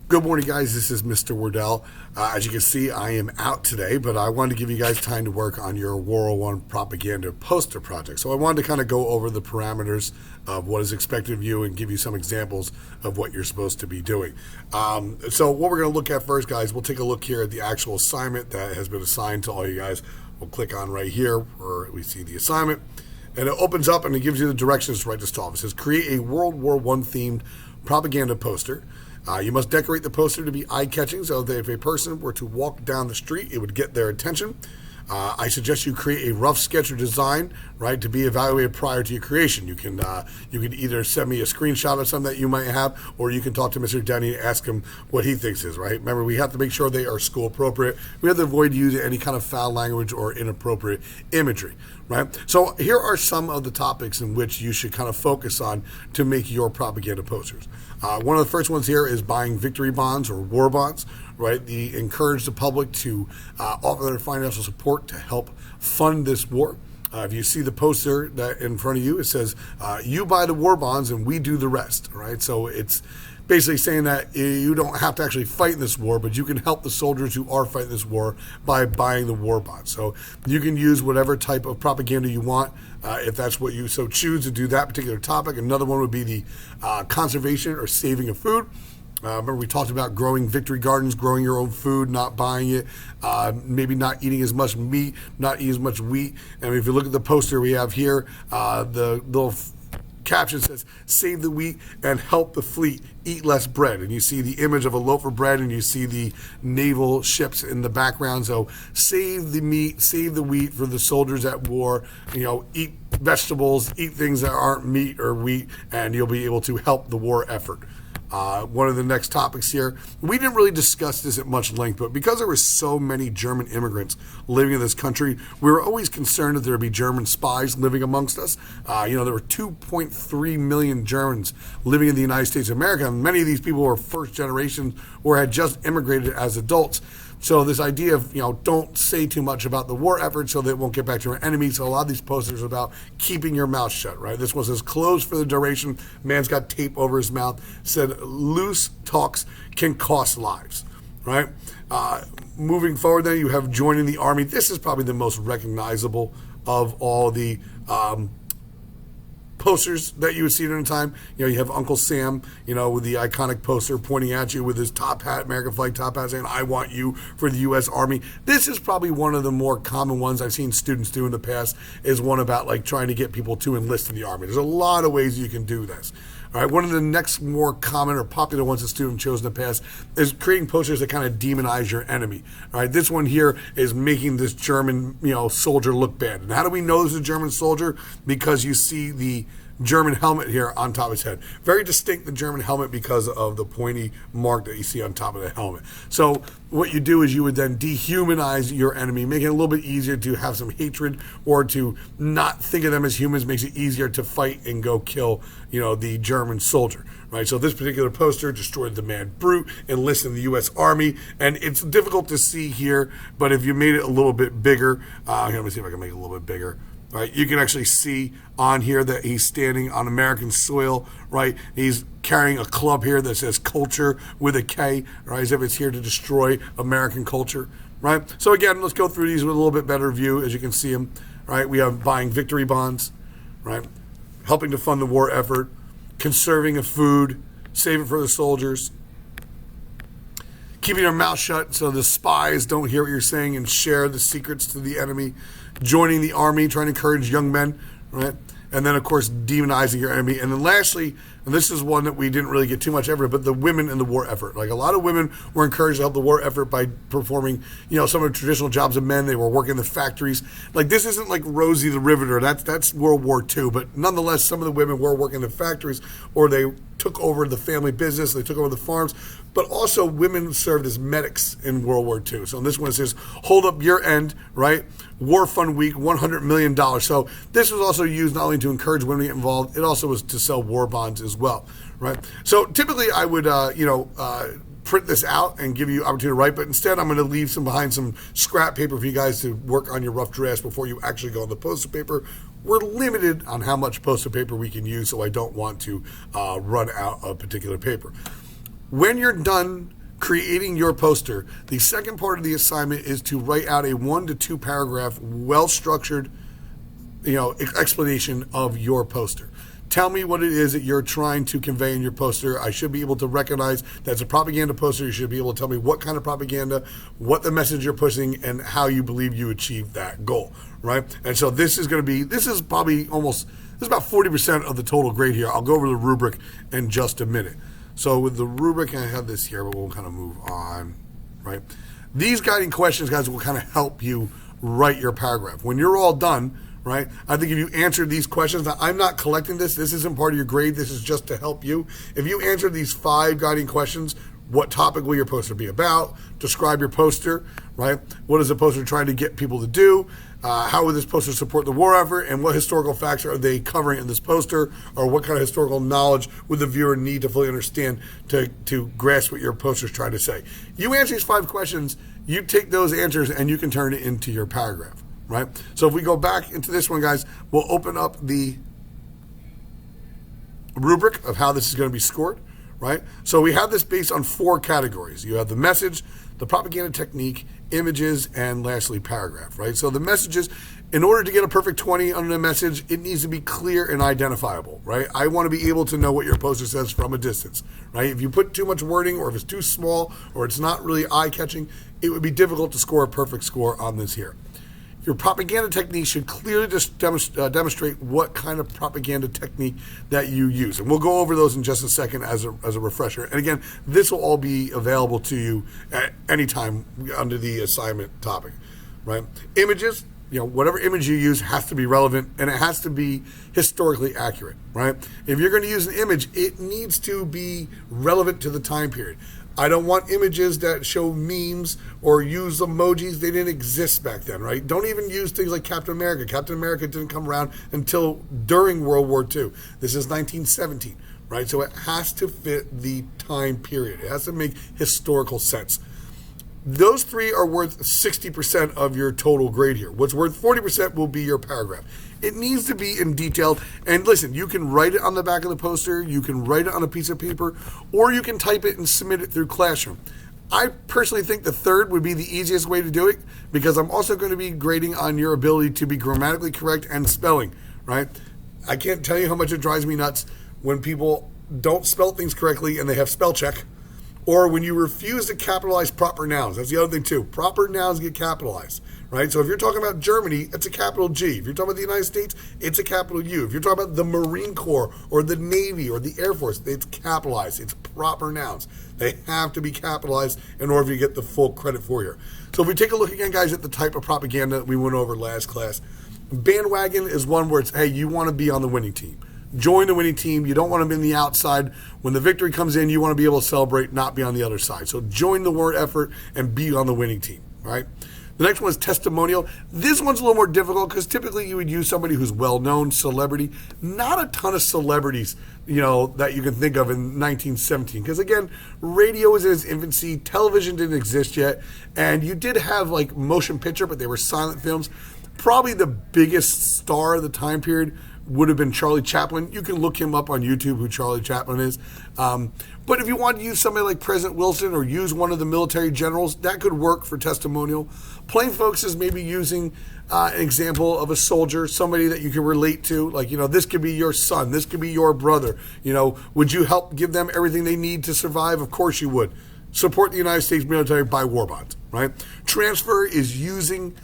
Good morning, guys. This is Mr. Wardell. As you can see, I am out today, but I wanted to give you guys time to work on your World War I propaganda poster project. So I wanted to kind of go over the parameters of what is expected of you and give you some examples of what you're supposed to be doing. So what we're going to look at first, guys, we'll take a look here at the actual assignment that has been assigned to all you guys. We'll click on right here where we see the assignment, and it opens up and it gives you the directions to write this off. It says, create a World War I themed propaganda poster. You must decorate the poster to be eye-catching so that if a person were to walk down the street, it would get their attention. I suggest you create a rough sketch or design, right, to be evaluated prior to your creation. You can either send me a screenshot of something that you might have, or you can talk to Mr. Denny and ask him what he thinks is, right? Remember, we have to make sure they are school appropriate. We have to avoid using any kind of foul language or inappropriate imagery, right? So here are some of the topics in which you should kind of focus on to make your propaganda posters. One of the first ones here is buying victory bonds or war bonds, right? Encourage the public to offer their financial support to help fund this war. If you see the poster that in front of you, it says, you buy the war bonds and we do the rest, right? So it's basically saying that you don't have to actually fight in this war, but you can help the soldiers who are fighting this war by buying the war bonds. So you can use whatever type of propaganda you want if that's what you so choose to do that particular topic. Another one would be the conservation or saving of food. Remember, we talked about growing victory gardens, growing your own food, not buying it, maybe not eating as much meat, not eating as much wheat. And if you look at the poster we have here, the little caption says, save the wheat and help the fleet eat less bread. And you see the image of a loaf of bread and you see the naval ships in the background. So save the meat, save the wheat for the soldiers at war, eat vegetables, eat things that aren't meat or wheat, and you'll be able to help the war effort. One of the next topics here, we didn't really discuss this at much length, but because there were so many German immigrants living in this country, we were always concerned that there would be German spies living amongst us. There were 2.3 million Germans living in the United States of America, and many of these people were first generation or had just immigrated as adults. So this idea of, don't say too much about the war effort so that it won't get back to our enemies. So a lot of these posters are about keeping your mouth shut, right? This one says closed for the duration. Man's got tape over his mouth. Said loose talks can cost lives, right? Moving forward then, you have joining the army. This is probably the most recognizable of all the posters that you would see at any time. You have Uncle Sam, with the iconic poster pointing at you with his top hat, American flag top hat, saying, I want you for the U.S. Army. This is probably one of the more common ones I've seen students do in the past, is one about trying to get people to enlist in the Army. There's a lot of ways you can do this. All right, one of the next more common or popular ones that students chose in the past is creating posters that kind of demonize your enemy. All right, this one here is making this German, soldier look bad. And how do we know this is a German soldier? Because you see the German helmet here on top of his head. Very distinct, the German helmet, because of the pointy mark that you see on top of the helmet. So what you do is you would then dehumanize your enemy, make it a little bit easier to have some hatred or to not think of them as humans, makes it easier to fight and go kill, the German soldier. Right, so this particular poster destroyed the mad brute, enlisted in the U.S. Army, and it's difficult to see here, but if you made it a little bit bigger, here, let me see if I can make it a little bit bigger. Right, you can actually see on here that he's standing on American soil, right? He's carrying a club here that says culture with a K, right? As if it's here to destroy American culture, right? So again, let's go through these with a little bit better view as you can see them, right? We have buying victory bonds, right? Helping to fund the war effort, conserving of food, save it for the soldiers, keeping your mouth shut so the spies don't hear what you're saying and share the secrets to the enemy, joining the army, trying to encourage young men, right? And then, of course, demonizing your enemy. And then lastly, and this is one that we didn't really get too much effort, but the women in the war effort. A lot of women were encouraged to help the war effort by performing, some of the traditional jobs of men. They were working in the factories. This isn't like Rosie the Riveter. That's World War II. But nonetheless, some of the women were working in the factories, or they took over the family business. They took over the farms. But also, women served as medics in World War II. So in this one, it says, hold up your end, right? War Fund Week, $100 million. So this was also used not only to encourage women to get involved, it also was to sell war bonds as well, right? So typically I would, print this out and give you opportunity to write, but instead I'm going to leave behind some scrap paper for you guys to work on your rough drafts before you actually go on the poster paper. We're limited on how much poster paper we can use, so I don't want to run out of particular paper. When you're done creating your poster. The second part of the assignment is to write out a 1 to 2 paragraph, well-structured, explanation of your poster. Tell me what it is that you're trying to convey in your poster. I should be able to recognize that's a propaganda poster. You should be able to tell me what kind of propaganda, what the message you're pushing, and how you believe you achieved that goal, right? And so this is about 40% of the total grade here. I'll go over the rubric in just a minute. So with the rubric, I have this here, but we'll kind of move on, right? These guiding questions, guys, will kind of help you write your paragraph. When you're all done, right, I think if you answered these questions, now I'm not collecting this. This isn't part of your grade. This is just to help you. If you answer these 5 guiding questions, what topic will your poster be about? Describe your poster, right? What is the poster trying to get people to do? How will this poster support the war effort? And what historical facts are they covering in this poster? Or what kind of historical knowledge would the viewer need to fully understand to grasp what your poster is trying to say? You answer these 5 questions, you take those answers and you can turn it into your paragraph, right? So if we go back into this one, guys, we'll open up the rubric of how this is going to be scored, right? So we have this based on 4 categories. You have the message, the propaganda technique, images, and lastly, paragraph, right? So the messages, in order to get a perfect 20 on the message, it needs to be clear and identifiable, right? I want to be able to know what your poster says from a distance, right? If you put too much wording, or if it's too small, or it's not really eye-catching, it would be difficult to score a perfect score on this here. Your propaganda technique should clearly just demonstrate what kind of propaganda technique that you use. And we'll go over those in just a second as a refresher. And again, this will all be available to you at any time under the assignment topic, right? Images, whatever image you use has to be relevant and it has to be historically accurate, right? If you're going to use an image, it needs to be relevant to the time period. I don't want images that show memes or use emojis. They didn't exist back then, right? Don't even use things like Captain America. Captain America didn't come around until during World War II. This is 1917, right? So it has to fit the time period. It has to make historical sense. Those 3 are worth 60% of your total grade here. What's worth 40% will be your paragraph. It needs to be in detail. And listen, you can write it on the back of the poster, you can write it on a piece of paper, or you can type it and submit it through Classroom. I personally think the third would be the easiest way to do it because I'm also going to be grading on your ability to be grammatically correct and spelling, right? I can't tell you how much it drives me nuts when people don't spell things correctly and they have spell check. Or when you refuse to capitalize proper nouns. That's the other thing too. Proper nouns get capitalized, right? So if you're talking about Germany, it's a capital G. If you're talking about the United States, it's a capital U. If you're talking about the Marine Corps or the Navy or the Air Force, it's capitalized. It's proper nouns. They have to be capitalized in order to get the full credit for you. So if we take a look again, guys, at the type of propaganda that we went over last class, bandwagon is one where it's, hey, you want to be on the winning team. Join the winning team. You don't want to be on the outside. When the victory comes in, you want to be able to celebrate, not be on the other side. So join the war effort and be on the winning team, right? The next one is testimonial. This one's a little more difficult because typically you would use somebody who's well-known, celebrity. Not a ton of celebrities, that you can think of in 1917. Because again, radio was in its infancy. Television didn't exist yet. And you did have like motion picture, but they were silent films. Probably the biggest star of the time period would have been Charlie Chaplin. You can look him up on YouTube, who Charlie Chaplin is. But if you want to use somebody like President Wilson or use one of the military generals, that could work for testimonial. Plain folks is maybe using an example of a soldier, somebody that you can relate to. Like, this could be your son. This could be your brother. Would you help give them everything they need to survive? Of course you would. Support the United States military, buy war bonds, right? Transfer is using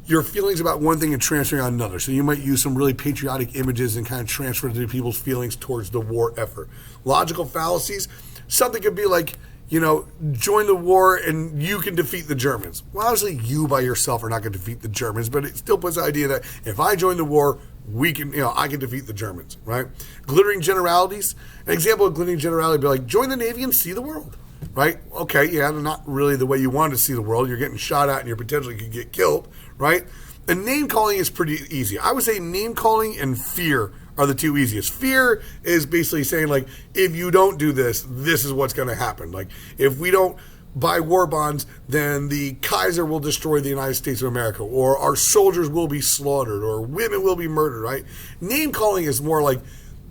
your feelings about one thing and transferring on another. So you might use some really patriotic images and kind of transfer to people's feelings towards the war effort. Logical fallacies, something could be like, join the war and you can defeat the Germans. Well, obviously you by yourself are not going to defeat the Germans, but it still puts the idea that if I join the war, I can defeat the Germans, right? Glittering generalities. An example of glittering generality would be like, join the Navy and see the world, right? Okay, yeah, not really the way you want to see the world. You're getting shot at and you potentially could get killed, right? And name calling is pretty easy. I would say name calling and fear are the 2 easiest. Fear is basically saying, like, if you don't do this, this is what's going to happen. Like, if we don't buy war bonds, then the Kaiser will destroy the United States of America, or our soldiers will be slaughtered, or women will be murdered, right? Name calling is more like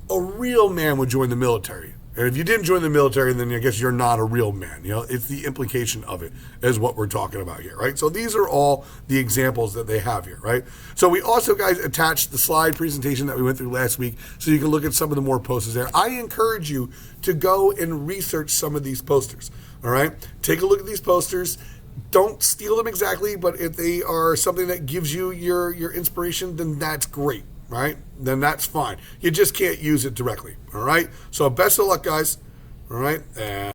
a real man would join the military. And if you didn't join the military, then I guess you're not a real man. It's the implication of it is what we're talking about here, right? So these are all the examples that they have here, right? So we also, guys, attached the slide presentation that we went through last week so you can look at some of the more posters there. I encourage you to go and research some of these posters, all right? Take a look at these posters. Don't steal them exactly, but if they are something that gives you your inspiration, then that's great, right? Then that's fine. You just can't use it directly, all right? So best of luck, guys, all right? And